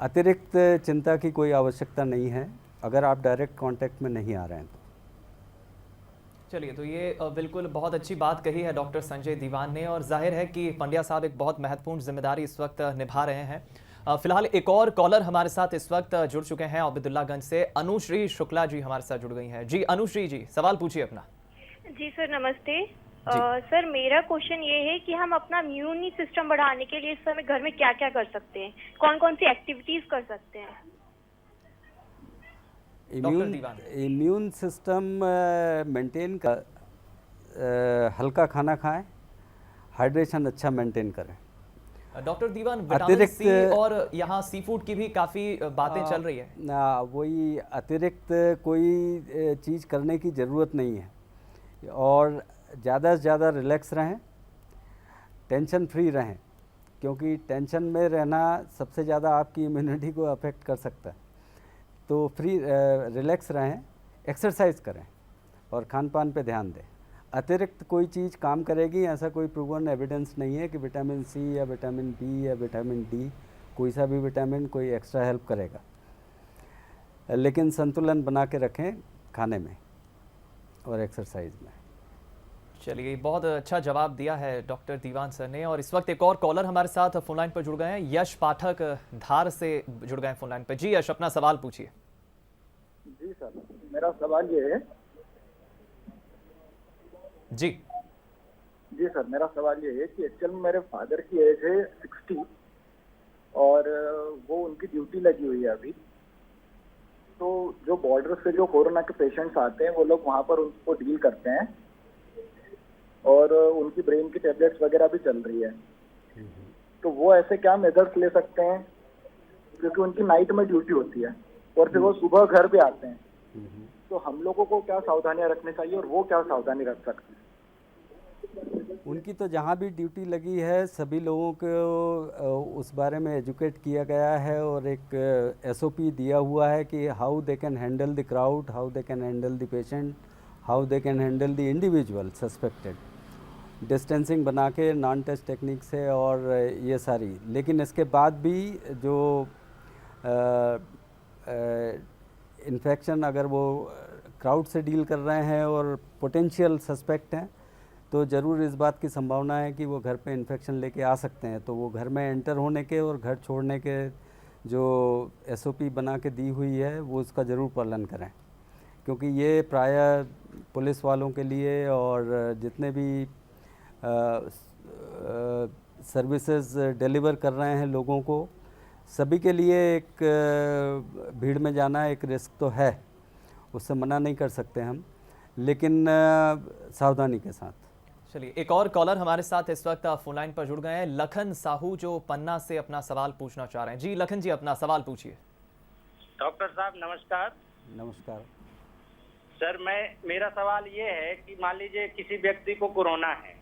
अतिरिक्त चिंता की कोई आवश्यकता नहीं है अगर आप डायरेक्ट कांटेक्ट में नहीं आ रहे हैं तो। चलिए, तो ये बिल्कुल बहुत अच्छी बात कही है डॉक्टर संजय दीवान ने, और जाहिर है कि पंड्या साहब एक बहुत महत्वपूर्ण जिम्मेदारी इस वक्त निभा रहे हैं। फिलहाल एक और कॉलर हमारे साथ इस वक्त जुड़ चुके हैं अब्दुल्लागंज से, अनुश्री शुक्ला जी हमारे साथ जुड़ गई हैं। जी अनुश्री जी, सवाल पूछिए अपना। जी सर, नमस्ते। सर, मेरा क्वेश्चन ये है कि हम अपना इम्यून सिस्टम बढ़ाने के लिए इस समय घर में क्या क्या कर सकते हैं, कौन कौन सी एक्टिविटीज कर सकते हैं? इम्यून सिस्टम मेंटेन कर, हल्का खाना खाएं, हाइड्रेशन अच्छा मेंटेन करें। डॉक्टर दीवान, विटामिन सी और यहाँ सी फूड की भी काफ़ी बातें चल रही है। वही अतिरिक्त कोई चीज़ करने की ज़रूरत नहीं है, और ज़्यादा से ज़्यादा रिलैक्स रहें, टेंशन फ्री रहें, क्योंकि टेंशन में रहना सबसे ज़्यादा आपकी इम्यूनिटी को अफेक्ट कर सकता है। तो रिलैक्स रहें, एक्सरसाइज करें और खान पान पे ध्यान दें। अतिरिक्त कोई चीज़ काम करेगी ऐसा कोई प्रूवन एविडेंस नहीं है कि विटामिन सी या विटामिन बी या विटामिन डी, कोई सा भी विटामिन कोई एक्स्ट्रा हेल्प करेगा। लेकिन संतुलन बना के रखें खाने में और एक्सरसाइज में। चलिए, बहुत अच्छा जवाब दिया है डॉक्टर दीवान सर ने। और इस वक्त एक और कॉलर हमारे साथ फोन लाइन पर जुड़ गए हैं, यश पाठक धार से जुड़ गए हैं फोन लाइन पर। जी यश, अपना सवाल पूछिए। जी सर, मेरा सवाल ये है। जी सर, मेरा सवाल ये है कि एक्चुअल में मेरे फादर की एज है 60 और वो उनकी ड्यूटी लगी हुई है अभी। तो जो बॉर्डर से जो कोरोना के पेशेंट्स आते हैं वो लोग वहाँ पर उनको डील करते हैं। और उनकी ब्रेन की टेबलेट्स वगैरह भी चल रही है। तो वो ऐसे क्या मेजर्स ले सकते हैं, क्योंकि उनकी नाइट में ड्यूटी होती है और फिर वो सुबह घर पे आते हैं, तो हम लोगों को क्या सावधानियां रखनी चाहिए और वो क्या सावधानी रख सकते हैं? उनकी तो जहाँ भी ड्यूटी लगी है सभी लोगों को उस बारे में एजुकेट किया गया है और एक एसओपी दिया हुआ है कि how they can handle the crowd, how they can handle the patient, how they can handle the individual suspected, distancing बना के नॉन टेस्ट टेक्निक से और ये सारी। लेकिन इसके बाद भी जो इन्फेक्शन अगर वो क्राउड से डील कर रहे हैं और पोटेंशियल सस्पेक्ट हैं तो ज़रूर इस बात की संभावना है कि वो घर पे इन्फेक्शन लेके आ सकते हैं। तो वो घर में एंटर होने के और घर छोड़ने के जो एसओपी बना के दी हुई है वो उसका ज़रूर पालन करें, क्योंकि ये प्रायः पुलिस वालों के लिए और जितने भी सर्विसेज डिलीवर कर रहे हैं लोगों को, सभी के लिए एक भीड़ में जाना एक रिस्क तो है, उससे मना नहीं कर सकते हम, लेकिन सावधानी के साथ। चलिए, एक और कॉलर हमारे साथ इस वक्त फोन लाइन पर जुड़ गए हैं, लखन साहू, जो पन्ना से अपना सवाल पूछना चाह रहे हैं। जी लखन जी, अपना सवाल पूछिए। डॉक्टर साहब नमस्कार। नमस्कार सर, मेरा सवाल ये है कि मान लीजिए किसी व्यक्ति को कोरोना है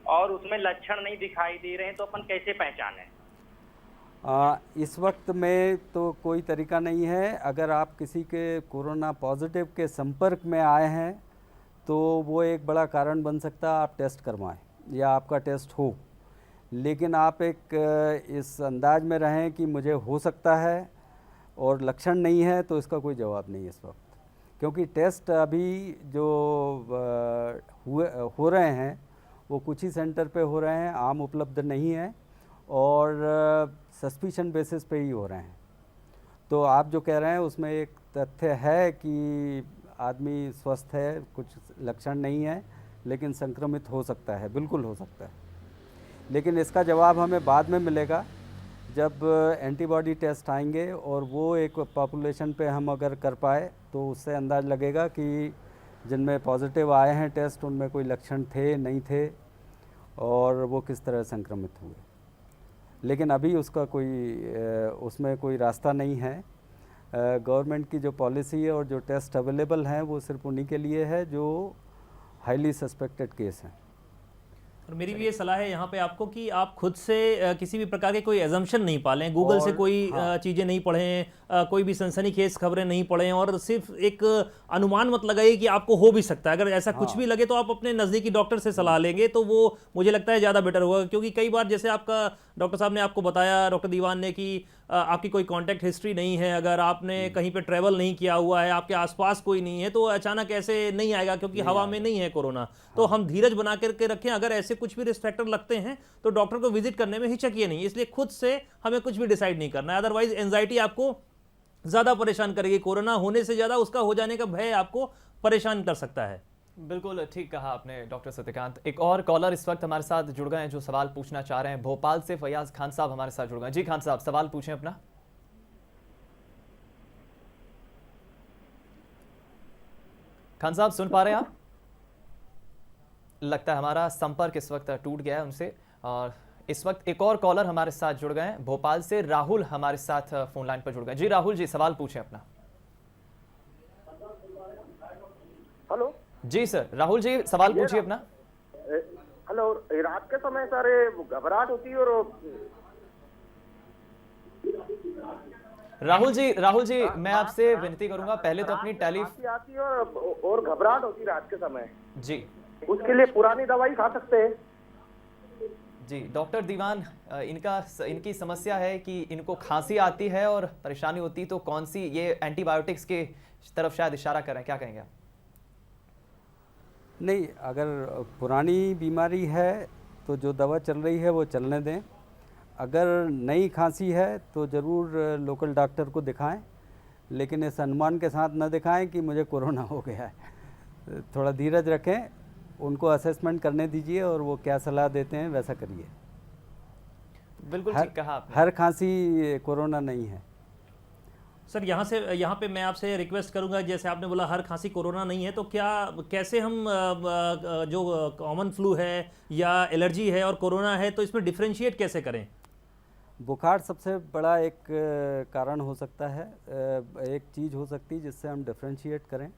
और उसमें लक्षण नहीं दिखाई दे रहे हैं, तो अपन कैसे पहचानें? इस वक्त में तो कोई तरीका नहीं है। अगर आप किसी के कोरोना पॉजिटिव के संपर्क में आए हैं तो वो एक बड़ा कारण बन सकता है, आप टेस्ट करवाएं या आपका टेस्ट हो। लेकिन आप एक इस अंदाज में रहें कि मुझे हो सकता है और लक्षण नहीं है, तो इसका कोई जवाब नहीं है इस वक्त, क्योंकि टेस्ट अभी जो हो रहे हैं वो कुछ ही सेंटर पे हो रहे हैं, आम उपलब्ध नहीं है और सस्पिशन बेसिस पे ही हो रहे हैं। तो आप जो कह रहे हैं उसमें एक तथ्य है कि आदमी स्वस्थ है, कुछ लक्षण नहीं है, लेकिन संक्रमित हो सकता है, बिल्कुल हो सकता है। लेकिन इसका जवाब हमें बाद में मिलेगा जब एंटीबॉडी टेस्ट आएंगे और वो एक पॉपुलेशन पे हम अगर कर पाए तो उससे अंदाज़ लगेगा कि जिनमें पॉजिटिव आए हैं टेस्ट उनमें कोई लक्षण थे नहीं थे और वो किस तरह संक्रमित हुए। लेकिन अभी उसका उसमें कोई रास्ता नहीं है। गवर्नमेंट की जो पॉलिसी है और जो टेस्ट अवेलेबल हैं वो सिर्फ उन्हीं के लिए है जो हाईली सस्पेक्टेड केस हैं। और मेरी भी ये सलाह है यहाँ पे आपको कि आप खुद से किसी भी प्रकार के कोई एजम्पशन नहीं पालें, गूगल से कोई चीज़ें नहीं पढ़ें, कोई भी सनसनीखेज खबरें नहीं पढ़ें और सिर्फ एक अनुमान मत लगाइए कि आपको हो भी सकता है। अगर ऐसा कुछ भी लगे तो आप अपने नज़दीकी डॉक्टर से सलाह लेंगे तो वो मुझे लगता है ज़्यादा बेटर होगा। क्योंकि कई बार जैसे आपका डॉक्टर साहब ने आपको बताया, डॉक्टर दीवान ने, कि आपकी कोई कांटेक्ट हिस्ट्री नहीं है, अगर आपने कहीं पे ट्रैवल नहीं किया हुआ है, आपके आसपास कोई नहीं है, तो अचानक ऐसे नहीं आएगा क्योंकि हवा में नहीं है कोरोना। तो हम धीरज बना करके रखें। अगर ऐसे कुछ भी रिस्क फैक्टर लगते हैं तो डॉक्टर को विजिट करने में हिचकिए नहीं, इसलिए खुद से हमें कुछ भी डिसाइड नहीं करना है। अदरवाइज एंजाइटी आपको ज़्यादा परेशान करेगी, कोरोना होने से ज़्यादा उसका हो जाने का भय आपको परेशान कर सकता है। बिल्कुल ठीक कहा आपने डॉक्टर सत्यकांत। एक और कॉलर इस वक्त हमारे साथ जुड़ गए हैं जो सवाल पूछना चाह रहे हैं, भोपाल से फयाज खान साहब हमारे साथ जुड़ गए हैं। जी खान साहब, सवाल पूछें अपना। खान साहब सुन पा रहे हैं आप? लगता है हमारा संपर्क इस वक्त टूट गया है उनसे। और इस वक्त एक और कॉलर हमारे साथ जुड़ गए हैं, भोपाल से राहुल हमारे साथ फोन लाइन पर जुड़ गए। जी राहुल जी, सवाल पूछें अपना। हेलो जी सर, राहुल जी सवाल पूछिए अपना। हेलो, रात के समय सारे घबराहट होती है और राहुल जी मैं आपसे विनती करूंगा, पहले तो अपनी आती है और घबराहट होती है रात के समय जी, उसके लिए पुरानी दवाई खा सकते हैं? जी डॉक्टर दीवान, इनकी समस्या है कि इनको खांसी आती है और परेशानी होती, तो कौन सी, ये एंटीबायोटिक्स के तरफ शायद इशारा कर रहे हैं, क्या कहेंगे आप? नहीं, अगर पुरानी बीमारी है तो जो दवा चल रही है वो चलने दें। अगर नई खांसी है तो ज़रूर लोकल डॉक्टर को दिखाएं, लेकिन इस अनुमान के साथ न दिखाएं कि मुझे कोरोना हो गया है। थोड़ा धीरज रखें, उनको असेसमेंट करने दीजिए और वो क्या सलाह देते हैं वैसा करिए। बिल्कुल ठीक कहा आपने। हर खांसी कोरोना नहीं है। सर यहाँ पे मैं आपसे रिक्वेस्ट करूंगा, जैसे आपने बोला हर खांसी कोरोना नहीं है, तो कैसे हम जो कॉमन फ्लू है या एलर्जी है और कोरोना है, तो इसमें डिफरेंशिएट कैसे करें? बुखार सबसे बड़ा एक कारण हो सकता है, एक चीज़ हो सकती है जिससे हम डिफ्रेंशिएट करें।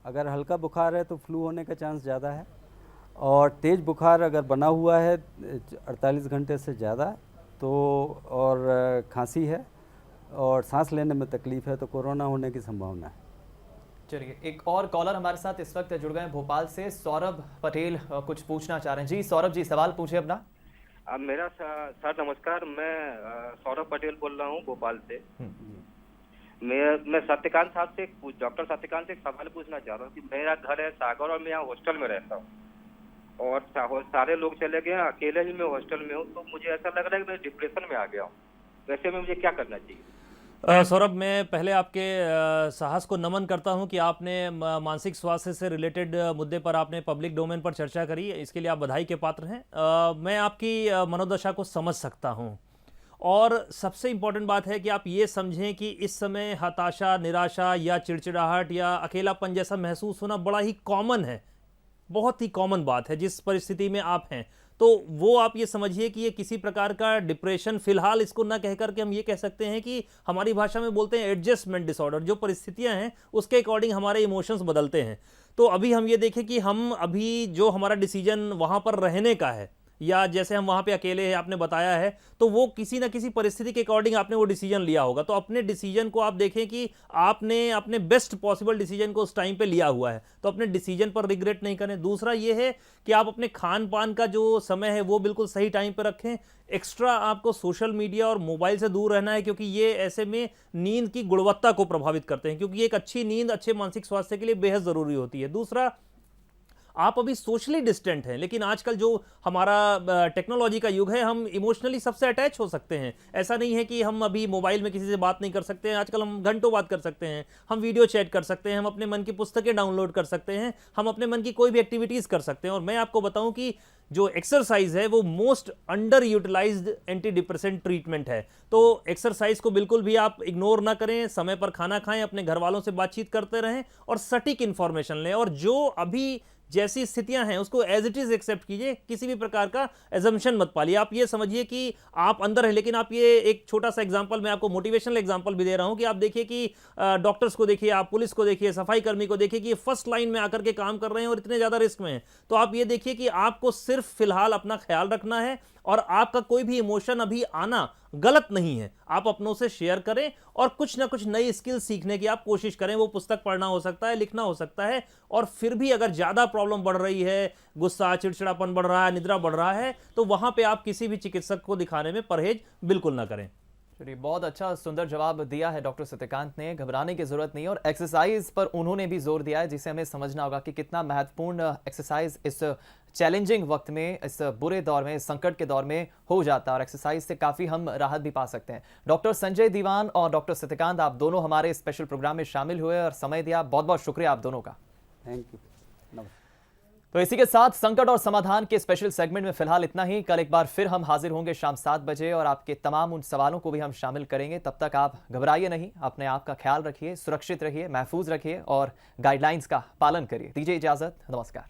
अगर हल्का बुखार है तो फ्लू होने का चांस ज़्यादा है, और तेज़ बुखार अगर बना हुआ है 48 घंटे से ज़्यादा तो, और खांसी है और सांस लेने में तकलीफ़ है, तो कोरोना होने की संभावना है। चलिए, एक और कॉलर हमारे साथ इस वक्त जुड़ गए हैं भोपाल से। सौरभ पटेल कुछ पूछना चाह रहे हैं। जी सौरभ जी, सवाल पूछे अपना। मेरा सर नमस्कार, मैं सौरभ पटेल बोल रहा हूँ भोपाल से। मैं सत्यकांत साहब से, डॉक्टर सत्यकांत से एक सवाल पूछना चाह रहा हूँ कि मेरा घर है सागर और मैं यहाँ हॉस्टल में रहता हूँ, और सारे लोग चले गए, अकेले ही मैं हॉस्टल में हूँ, तो मुझे ऐसा लग रहा है कि मैं डिप्रेशन में आ गया हूँ। वैसे में मुझे क्या करना चाहिए? सौरभ, मैं पहले आपके साहस को नमन करता हूं कि आपने मानसिक स्वास्थ्य से रिलेटेड मुद्दे पर आपने पब्लिक डोमेन पर चर्चा करी, इसके लिए आप बधाई के पात्र हैं। मैं आपकी मनोदशा को समझ सकता हूं, और सबसे इम्पॉर्टेंट बात है कि आप ये समझें कि इस समय हताशा, निराशा या चिड़चिड़ाहट या अकेलापन जैसा महसूस होना बड़ा ही कॉमन है, बहुत ही कॉमन बात है जिस परिस्थिति में आप हैं। तो वो आप ये समझिए कि ये किसी प्रकार का डिप्रेशन, फिलहाल इसको ना कहकर के हम ये कह सकते हैं कि हमारी भाषा में बोलते हैं एडजस्टमेंट डिसऑर्डर। जो परिस्थितियां हैं उसके अकॉर्डिंग हमारे इमोशंस बदलते हैं। तो अभी हम ये देखें कि हम अभी जो हमारा डिसीजन वहाँ पर रहने का है, या जैसे हम वहाँ पे अकेले हैं आपने बताया है, तो वो किसी ना किसी परिस्थिति के अकॉर्डिंग आपने वो डिसीजन लिया होगा। तो अपने डिसीजन को आप देखें कि आपने अपने बेस्ट पॉसिबल डिसीजन को उस टाइम पे लिया हुआ है, तो अपने डिसीजन पर रिग्रेट नहीं करें। दूसरा ये है कि आप अपने खान पान का जो समय है वो बिल्कुल सही टाइम पर रखें। एक्स्ट्रा आपको सोशल मीडिया और मोबाइल से दूर रहना है, क्योंकि ये ऐसे में नींद की गुणवत्ता को प्रभावित करते हैं, क्योंकि एक अच्छी नींद अच्छे मानसिक स्वास्थ्य के लिए बेहद ज़रूरी होती है। दूसरा, आप अभी सोशली डिस्टेंट हैं, लेकिन आजकल जो हमारा टेक्नोलॉजी का युग है, हम इमोशनली सबसे अटैच हो सकते हैं। ऐसा नहीं है कि हम अभी मोबाइल में किसी से बात नहीं कर सकते हैं, आजकल हम घंटों बात कर सकते हैं, हम वीडियो चैट कर सकते हैं, हम अपने मन की पुस्तकें डाउनलोड कर सकते हैं, हम अपने मन की कोई भी एक्टिविटीज़ कर सकते हैं। और मैं आपको बताऊं कि जो एक्सरसाइज है वो most under utilised anti depressant treatment है। तो एक्सरसाइज को बिल्कुल भी आप इग्नोर ना करें, समय पर खाना खाएं, अपने घर वालों से बातचीत करते रहें और सटीक इंफॉर्मेशन लें। और जो अभी जैसी स्थितियां हैं उसको एज इट इज एक्सेप्ट कीजिए, किसी भी प्रकार का एजम्पशन मत पालिए। आप ये समझिए कि आप अंदर हैं, लेकिन आप ये एक छोटा सा एग्जांपल, मैं आपको मोटिवेशनल एग्जांपल भी दे रहा हूं कि आप देखिए कि डॉक्टर्स को देखिए, आप पुलिस को देखिए, सफाई कर्मी को देखिए कि ये फर्स्ट लाइन में आकर के काम कर रहे हैं और इतने ज्यादा रिस्क में हैं। तो आप ये देखिए कि आपको सिर्फ फिलहाल अपना ख्याल रखना है, और आपका कोई भी इमोशन अभी आना गलत नहीं है। आप अपनों से शेयर करें और कुछ ना कुछ नई स्किल सीखने की आप कोशिश करें। वो पुस्तक पढ़ना हो सकता है, लिखना हो सकता है। और फिर भी अगर ज्यादा प्रॉब्लम बढ़ रही है, गुस्सा, चिड़चिड़ापन बढ़ रहा है, निद्रा बढ़ रहा है, तो वहां पे आप किसी भी चिकित्सक को दिखाने में परहेज बिल्कुल ना करें। चलिए, बहुत अच्छा सुंदर जवाब दिया है डॉक्टर सत्यकांत ने। घबराने की जरूरत नहीं है, और एक्सरसाइज पर उन्होंने भी जोर दिया है, जिसे हमें समझना होगा कि कितना महत्वपूर्ण एक्सरसाइज इस चैलेंजिंग वक्त में, इस बुरे दौर में, इस संकट के दौर में हो जाता है, और एक्सरसाइज से काफ़ी हम राहत भी पा सकते हैं। डॉक्टर संजय दीवान और डॉक्टर सत्यकांत, आप दोनों हमारे स्पेशल प्रोग्राम में शामिल हुए और समय दिया, बहुत बहुत शुक्रिया आप दोनों का। Thank you. तो इसी के साथ संकट और समाधान के स्पेशल सेगमेंट में फिलहाल इतना ही। कल एक बार फिर हम हाजिर होंगे शाम 7 बजे, और आपके तमाम उन सवालों को भी हम शामिल करेंगे। तब तक आप घबराइए नहीं, अपने आप का ख्याल रखिए, सुरक्षित रहिए, महफूज रखिए और गाइडलाइंस का पालन करिए। दीजिए इजाजत, नमस्कार।